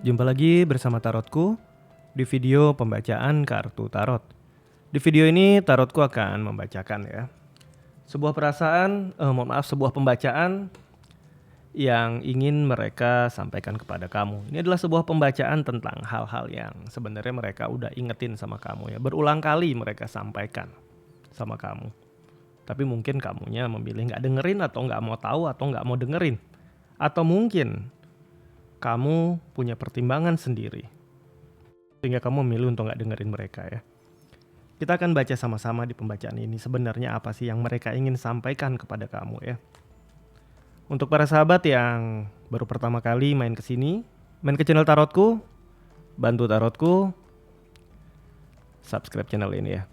Jumpa lagi bersama Tarotku di video pembacaan kartu tarot. Di video ini Tarotku akan membacakan sebuah pembacaan yang ingin mereka sampaikan kepada kamu. Ini adalah sebuah pembacaan tentang hal-hal yang sebenarnya mereka udah ingetin sama kamu ya. Berulang kali mereka sampaikan sama kamu. Tapi mungkin kamunya memilih nggak dengerin atau nggak mau tahu atau nggak mau dengerin. Atau mungkin kamu punya pertimbangan sendiri sehingga kamu memilih untuk nggak dengerin mereka ya. Kita akan baca sama-sama di pembacaan ini sebenarnya apa sih yang mereka ingin sampaikan kepada kamu ya. Untuk para sahabat yang baru pertama kali main ke sini, main ke channel Tarotku, bantu Tarotku subscribe channel ini ya.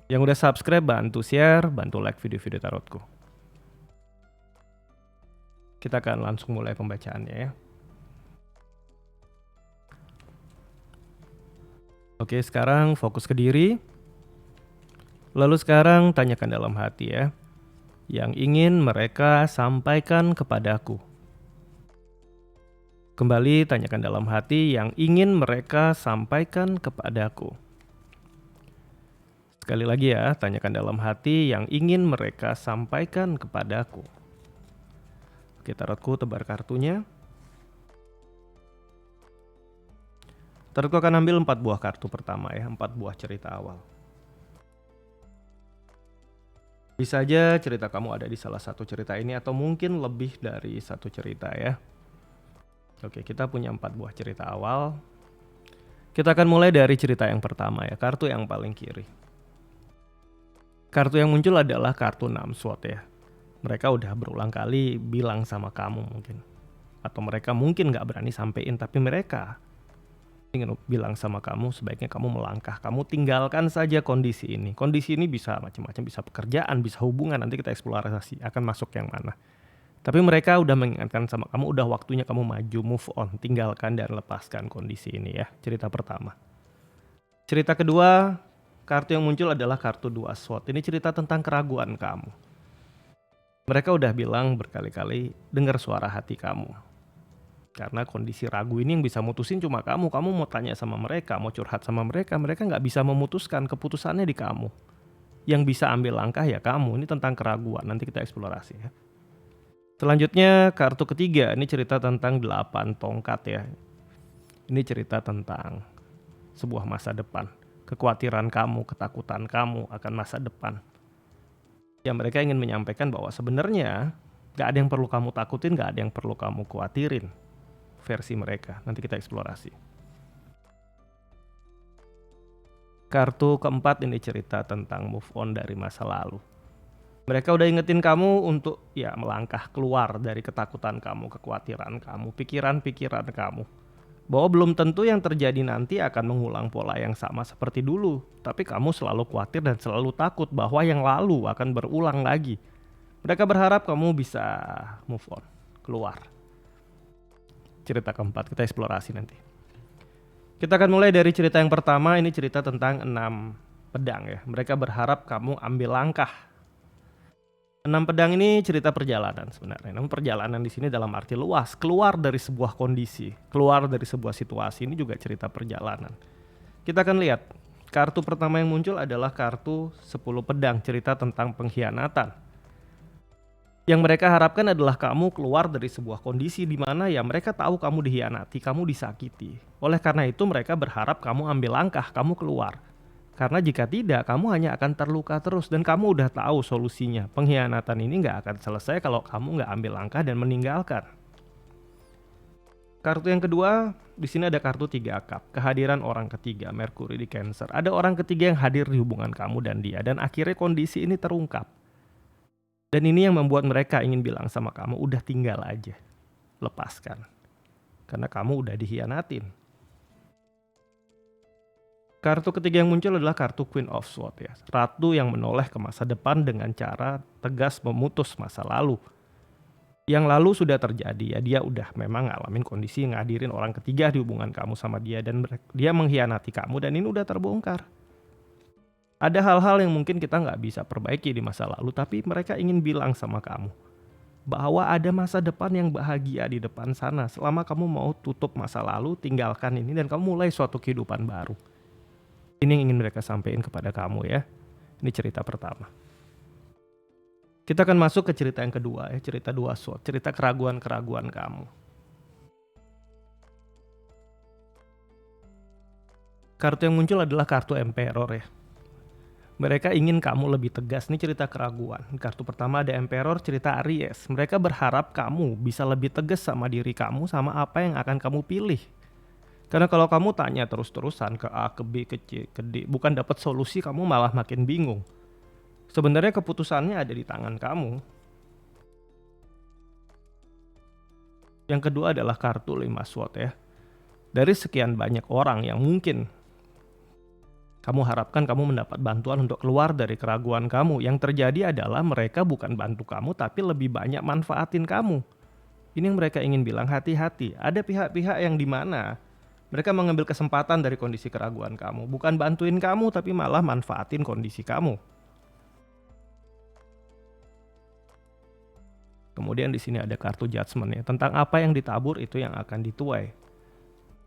Yang udah subscribe bantu share, bantu like video-video Tarotku. Kita akan langsung mulai pembacaannya ya. Oke, sekarang fokus ke diri. Lalu sekarang tanyakan dalam hati ya. Yang ingin mereka sampaikan kepadaku. Kembali tanyakan dalam hati yang ingin mereka sampaikan kepadaku. Sekali lagi ya, tanyakan dalam hati yang ingin mereka sampaikan kepadaku. Oke, Tarotku tebar kartunya. Tarotku akan ambil 4 buah kartu pertama ya, 4 buah cerita awal. Bisa aja cerita kamu ada di salah satu cerita ini atau mungkin lebih dari satu cerita ya. Oke, kita punya 4 buah cerita awal. Kita akan mulai dari cerita yang pertama ya, kartu yang paling kiri. Kartu yang muncul adalah kartu 6 sword ya. Mereka udah berulang kali bilang sama kamu mungkin. Atau mereka mungkin gak berani sampein, tapi mereka ingin bilang sama kamu sebaiknya kamu melangkah, kamu tinggalkan saja kondisi ini. Kondisi ini bisa macam-macam, bisa pekerjaan, bisa hubungan, nanti kita eksplorasi akan masuk yang mana. Tapi mereka udah mengingatkan sama kamu, udah waktunya kamu maju, move on, tinggalkan dan lepaskan kondisi ini ya. Cerita pertama. Cerita kedua, kartu yang muncul adalah kartu 2 sword. Ini cerita tentang keraguan kamu. Mereka udah bilang berkali-kali, dengar suara hati kamu. Karena kondisi ragu ini yang bisa mutusin cuma kamu. Kamu mau tanya sama mereka, mau curhat sama mereka, mereka nggak bisa memutuskan, keputusannya di kamu. Yang bisa ambil langkah ya kamu. Ini tentang keraguan, nanti kita eksplorasi ya. Selanjutnya kartu ketiga, ini cerita tentang 8 tongkat ya. Ini cerita tentang sebuah masa depan. Kekhawatiran kamu, ketakutan kamu akan masa depan. Ya mereka ingin menyampaikan bahwa sebenarnya nggak ada yang perlu kamu takutin, nggak ada yang perlu kamu khawatirin. Versi mereka, nanti kita eksplorasi. Kartu keempat ini cerita tentang move on dari masa lalu. Mereka udah ingetin kamu untuk ya melangkah keluar dari ketakutan kamu, kekhawatiran kamu, pikiran-pikiran kamu. Bahwa belum tentu yang terjadi nanti akan mengulang pola yang sama seperti dulu. Tapi kamu selalu khawatir dan selalu takut bahwa yang lalu akan berulang lagi. Mereka berharap kamu bisa move on, keluar. Cerita keempat, kita eksplorasi nanti. Kita akan mulai dari cerita yang pertama, ini cerita tentang 6 pedang ya. Mereka berharap kamu ambil langkah. 6 pedang ini cerita perjalanan sebenarnya. Namun perjalanan di sini dalam arti luas, keluar dari sebuah kondisi, keluar dari sebuah situasi, ini juga cerita perjalanan. Kita akan lihat, kartu pertama yang muncul adalah kartu 10 pedang, cerita tentang pengkhianatan. Yang mereka harapkan adalah kamu keluar dari sebuah kondisi di mana ya mereka tahu kamu dikhianati, kamu disakiti. Oleh karena itu mereka berharap kamu ambil langkah, kamu keluar. Karena jika tidak, kamu hanya akan terluka terus dan kamu udah tahu solusinya. Pengkhianatan ini nggak akan selesai kalau kamu nggak ambil langkah dan meninggalkan. Kartu yang kedua, di sini ada kartu 3 cup, kehadiran orang ketiga, Mercury di Cancer. Ada orang ketiga yang hadir di hubungan kamu dan dia dan akhirnya kondisi ini terungkap. Dan ini yang membuat mereka ingin bilang sama kamu, udah tinggal aja, lepaskan. Karena kamu udah dikhianatin. Kartu ketiga yang muncul adalah kartu Queen of Swords ya. Ratu yang menoleh ke masa depan dengan cara tegas memutus masa lalu. Yang lalu sudah terjadi ya, dia udah memang ngalamin kondisi ngadirin orang ketiga di hubungan kamu sama dia. Dan dia mengkhianati kamu dan ini udah terbongkar. Ada hal-hal yang mungkin kita nggak bisa perbaiki di masa lalu, tapi mereka ingin bilang sama kamu. bahwa ada masa depan yang bahagia di depan sana selama kamu mau tutup masa lalu, tinggalkan ini dan kamu mulai suatu kehidupan baru. Ini yang ingin mereka sampaikan kepada kamu ya. Ini cerita pertama. Kita akan masuk ke cerita yang kedua ya, cerita dua sword, cerita keraguan-keraguan kamu. Kartu yang muncul adalah kartu Emperor ya. Mereka ingin kamu lebih tegas, ini cerita keraguan. Kartu pertama ada Emperor, cerita Aries. Mereka berharap kamu bisa lebih tegas sama diri kamu, sama apa yang akan kamu pilih. Karena kalau kamu tanya terus-terusan ke A, ke B, ke C, ke D, bukan dapat solusi, kamu malah makin bingung. Sebenarnya keputusannya ada di tangan kamu. Yang kedua adalah kartu 5 sword ya. Dari sekian banyak orang yang mungkin kamu harapkan kamu mendapat bantuan untuk keluar dari keraguan kamu. Yang terjadi adalah mereka bukan bantu kamu, tapi lebih banyak manfaatin kamu. Ini yang mereka ingin bilang, hati-hati. Ada pihak-pihak yang dimana mereka mengambil kesempatan dari kondisi keraguan kamu. Bukan bantuin kamu, tapi malah manfaatin kondisi kamu. Kemudian di sini ada kartu judgment ya. Tentang apa yang ditabur itu yang akan dituai.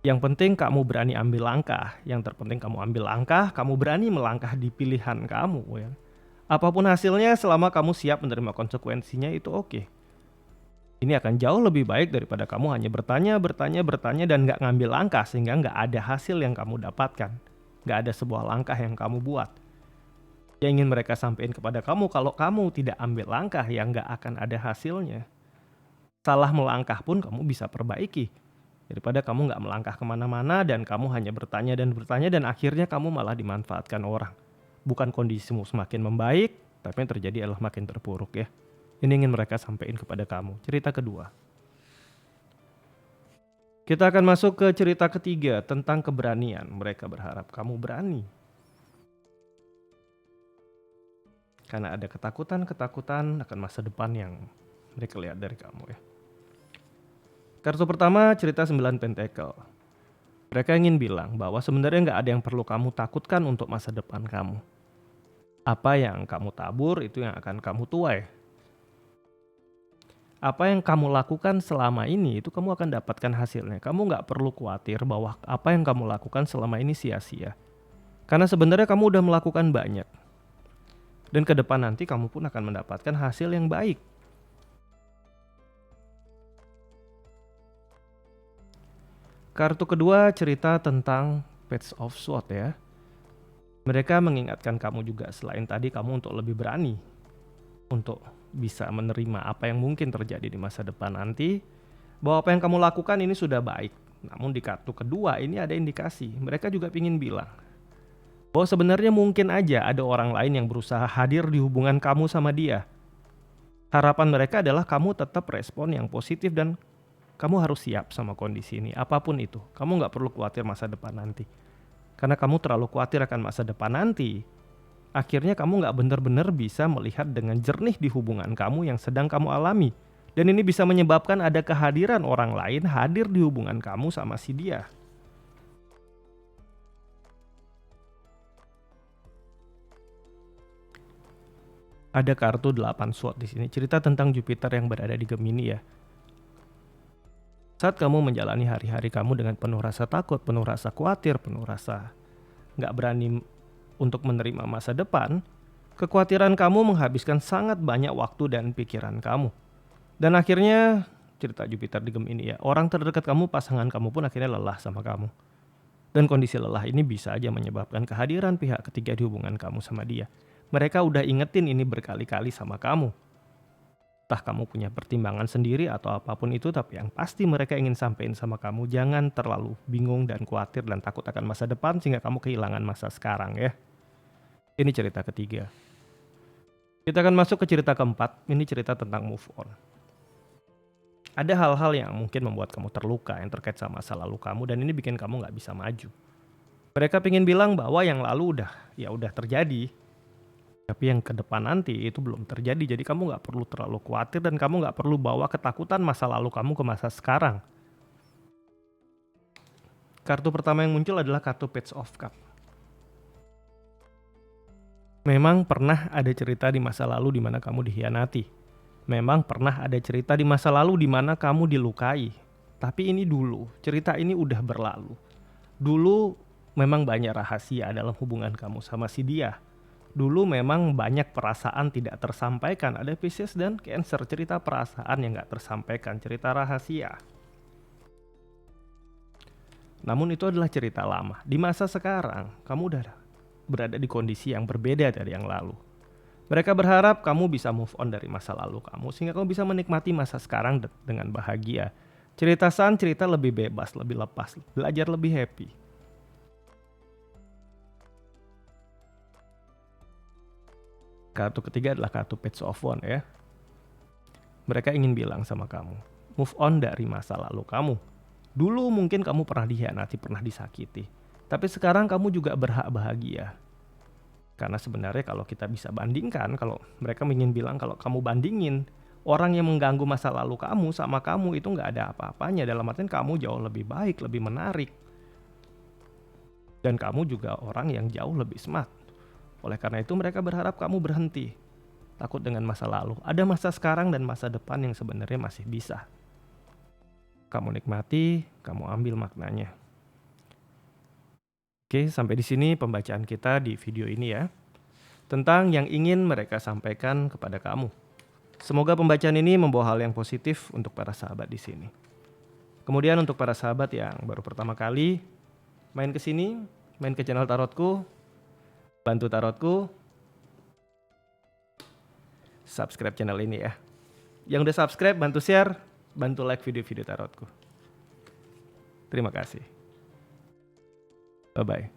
Yang penting kamu berani ambil langkah. Yang terpenting kamu ambil langkah, kamu berani melangkah di pilihan kamu ya. Apapun hasilnya selama kamu siap menerima konsekuensinya itu oke. Ini akan jauh lebih baik daripada kamu hanya bertanya dan nggak ngambil langkah sehingga nggak ada hasil yang kamu dapatkan. Nggak ada sebuah langkah yang kamu buat. Yang ingin mereka sampaikan kepada kamu, kalau kamu tidak ambil langkah yang nggak akan ada hasilnya. Salah melangkah pun kamu bisa perbaiki. Daripada kamu nggak melangkah kemana-mana dan kamu hanya bertanya dan akhirnya kamu malah dimanfaatkan orang. Bukan kondisimu semakin membaik, tapi yang terjadi adalah makin terpuruk ya. Ini ingin mereka sampaikan kepada kamu. Cerita kedua. Kita akan masuk ke cerita ketiga tentang keberanian. Mereka berharap kamu berani. Karena ada ketakutan akan masa depan yang mereka lihat dari kamu ya. Kartu pertama cerita 9 pentakel. Mereka ingin bilang bahwa sebenarnya nggak ada yang perlu kamu takutkan untuk masa depan kamu. Apa yang kamu tabur itu yang akan kamu tuai. Apa yang kamu lakukan selama ini itu kamu akan dapatkan hasilnya. Kamu nggak perlu khawatir bahwa apa yang kamu lakukan selama ini sia-sia. Karena sebenarnya kamu udah melakukan banyak. Dan ke depan nanti kamu pun akan mendapatkan hasil yang baik. Kartu kedua cerita tentang Page of Swords ya. Mereka mengingatkan kamu juga selain tadi kamu untuk lebih berani. Untuk bisa menerima apa yang mungkin terjadi di masa depan nanti. Bahwa apa yang kamu lakukan ini sudah baik. Namun di kartu kedua ini ada indikasi. Mereka juga ingin bilang bahwa sebenarnya mungkin aja ada orang lain yang berusaha hadir di hubungan kamu sama dia. Harapan mereka adalah kamu tetap respon yang positif dan kamu harus siap sama kondisi ini, apapun itu. Kamu nggak perlu khawatir masa depan nanti. Karena kamu terlalu khawatir akan masa depan nanti, akhirnya kamu nggak benar-benar bisa melihat dengan jernih di hubungan kamu yang sedang kamu alami. Dan ini bisa menyebabkan ada kehadiran orang lain hadir di hubungan kamu sama si dia. Ada kartu 8 sword di sini, cerita tentang Jupiter yang berada di Gemini ya. Saat kamu menjalani hari-hari kamu dengan penuh rasa takut, penuh rasa khawatir, penuh rasa nggak berani untuk menerima masa depan, kekhawatiran kamu menghabiskan sangat banyak waktu dan pikiran kamu. Dan akhirnya, cerita Jupiter di Gemini ya, orang terdekat kamu, pasangan kamu pun akhirnya lelah sama kamu. Dan kondisi lelah ini bisa aja menyebabkan kehadiran pihak ketiga di hubungan kamu sama dia. Mereka udah ingetin ini berkali-kali sama kamu. Entah kamu punya pertimbangan sendiri atau apapun itu, tapi yang pasti mereka ingin sampaikan sama kamu, jangan terlalu bingung dan khawatir dan takut akan masa depan sehingga kamu kehilangan masa sekarang ya. Ini cerita ketiga. Kita akan masuk ke cerita keempat, ini cerita tentang move on. Ada hal-hal yang mungkin membuat kamu terluka yang terkait sama masa lalu kamu dan ini bikin kamu nggak bisa maju. Mereka ingin bilang bahwa yang lalu udah terjadi. Tapi yang ke depan nanti itu belum terjadi, jadi kamu nggak perlu terlalu khawatir dan kamu nggak perlu bawa ketakutan masa lalu kamu ke masa sekarang. Kartu pertama yang muncul adalah kartu Page of Cups. Memang pernah ada cerita di masa lalu di mana kamu dikhianati. Memang pernah ada cerita di masa lalu di mana kamu dilukai. Tapi ini dulu, cerita ini udah berlalu. Dulu memang banyak rahasia dalam hubungan kamu sama si dia. Dulu memang banyak perasaan tidak tersampaikan. Ada Pisces dan Cancer, cerita perasaan yang gak tersampaikan, cerita rahasia. Namun itu adalah cerita lama. Di masa sekarang, kamu udah berada di kondisi yang berbeda dari yang lalu. Mereka berharap kamu bisa move on dari masa lalu kamu, sehingga kamu bisa menikmati masa sekarang dengan bahagia. Cerita Sun, cerita lebih bebas, lebih lepas, belajar lebih happy. Kartu ketiga adalah kartu Page of Wands ya. Mereka ingin bilang sama kamu, move on dari masa lalu kamu. Dulu mungkin kamu pernah dikhianati, pernah disakiti. Tapi sekarang kamu juga berhak bahagia. Karena sebenarnya kalau kita bisa bandingkan, kalau mereka ingin bilang kalau kamu bandingin, orang yang mengganggu masa lalu kamu sama kamu itu nggak ada apa-apanya. Dalam artian kamu jauh lebih baik, lebih menarik. Dan kamu juga orang yang jauh lebih smart. Oleh karena itu mereka berharap kamu berhenti. Takut dengan masa lalu. Ada masa sekarang dan masa depan yang sebenarnya masih bisa. Kamu nikmati, kamu ambil maknanya. Oke, sampai di sini pembacaan kita di video ini ya. Tentang yang ingin mereka sampaikan kepada kamu. Semoga pembacaan ini membawa hal yang positif untuk para sahabat di sini. Kemudian untuk para sahabat yang baru pertama kali main ke sini, main ke channel tarotku, bantu tarotku, subscribe channel ini ya. Yang udah subscribe, bantu share, bantu like video-video tarotku. Terima kasih. Bye-bye.